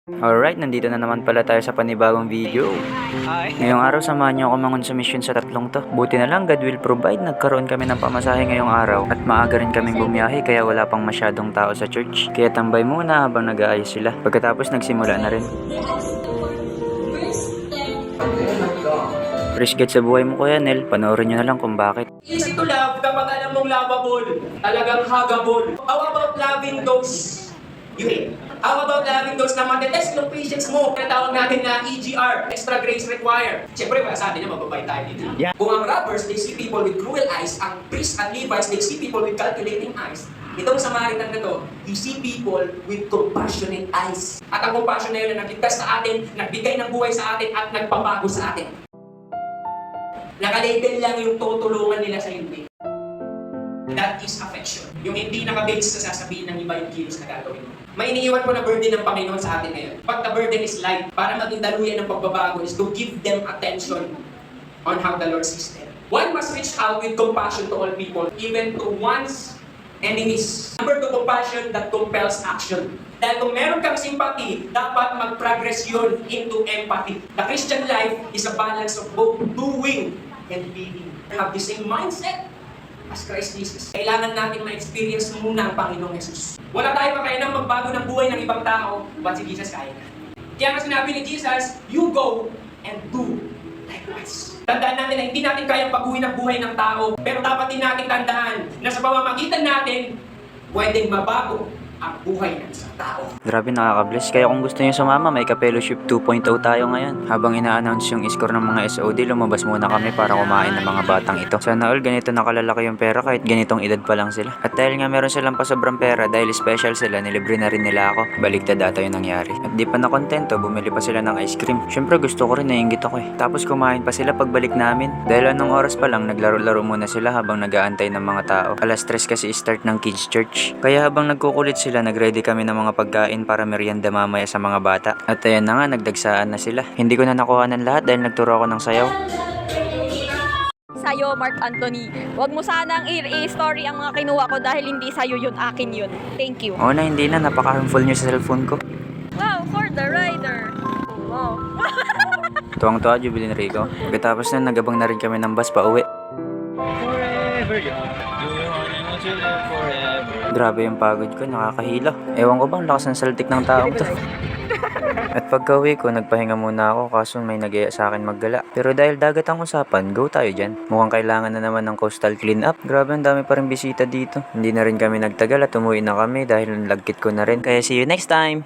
Alright, nandito na naman pala tayo sa panibagong video. Ngayong araw, samahan niyo ako mangun sa mission sa tatlong to. Buti na lang, God will provide. Nagkaroon kami ng pamasahe ngayong araw. At maaga rin kaming bumiyahe, kaya wala pang masyadong tao sa church. Kaya tambay muna habang nag-aayos sila. Pagkatapos, nagsimula na rin. Fresh get sa buhay mo, Kuya Nel. Panoorin niyo na lang kung bakit. Easy to love kapag alam mong lovable. Talagang huggable. How about loving those you hate? How about loving those na matetest yung patience mo? Tinatawag natin na EGR, extra grace required. Siyempre, wala sa atin na magbabay tayo dito. Yeah. Kung ang robbers, they see people with cruel eyes. Ang priests at Levites, they see people with calculating eyes. Itong Samaritan na to, you see people with compassionate eyes. At ang compassion na yun na nagligtas sa atin, nagbigay ng buhay sa atin, at nagpabago sa atin. Nakalabel lang yung tutulungan nila sa hindi. That is affection. Yung hindi nakabase sa sasabihin ng iba yung kilos na gagawin mo. May iniiwan po na burden ng Panginoon sa atin ngayon. But the burden is light. Para maging daluyan ng pagbabago is to give them attention on how the Lord sees them. One must reach out with compassion to all people, even to one's enemies. Number two, compassion that compels action. Dahil kung meron kang sympathy, dapat mag-progress yun into empathy. The Christian life is a balance of both doing and being. Have the same mindset as Christ Jesus. Kailangan natin ma-experience muna ang Panginoong Jesus. Wala tayo kakayanang magbago ng buhay ng ibang tao, but si Jesus kaya na. Kaya nga sinabi ni Jesus, you go and do likewise. Tandaan natin na hindi natin kayang baguhin ang buhay ng tao, pero dapat din natin tandaan na sa pamamagitan natin, pwedeng mabago ang buhay ng isang tao. Grabe, nakaka-bless. Kaya kung gusto niyo sumama, may ka-fellowship 2.0 tayo ngayon. Habang ina-announce yung score ng mga SOD, lumabas muna kami para kumain ng mga batang ito. Sana all ganito nakalalaki yung pera kahit ganitong edad pa lang sila. At dahil nga meron silang pasobrang pera, dahil special sila, nilibre na rin nila ako. Baliktad ata yung nangyari. At di pa nakontento, bumili pa sila ng ice cream. Syempre gusto ko rin, naiingit ako eh. Tapos kumain pa sila pagbalik namin. Dahil anong oras pa lang, naglaro-laro muna sila habang nag-aantay ng mga tao. Alas 3 kasi start ng kids church. Kaya habang nagkukulit sila, nag-ready kami ng mga pagkain para merienda mamaya sa mga bata. At ayan na nga, nagdagsaan na sila. Hindi ko na nakuha ng lahat dahil nagturo ako ng sayaw. Sa'yo, Mark Anthony. Huwag mo sanang i-story ang mga kinuha ko dahil hindi sa'yo yun, akin yun. Thank you. Oo na, hindi na. Napaka-harmful nyo sa cellphone ko. Wow, for the rider. Wow. Tuwang-tuwa, Jubilin Rico. Pagkatapos na, nagabang na rin kami ng bus pa uwi. Forever young, do you want to live forever? Grabe yung pagod ko, nakakahilo. Ewan ko bang lakas ng saltik ng taong to. At pagka-uwi ko, nagpahinga muna ako kaso may nag-iya sa akin maggala. Pero dahil dagat ang usapan, go tayo dyan. Mukhang kailangan na naman ng coastal clean-up. Grabe, ang dami pa rin bisita dito. Hindi na rin kami nagtagal at umuwi na kami dahil lagkit ko na rin. Kaya see you next time!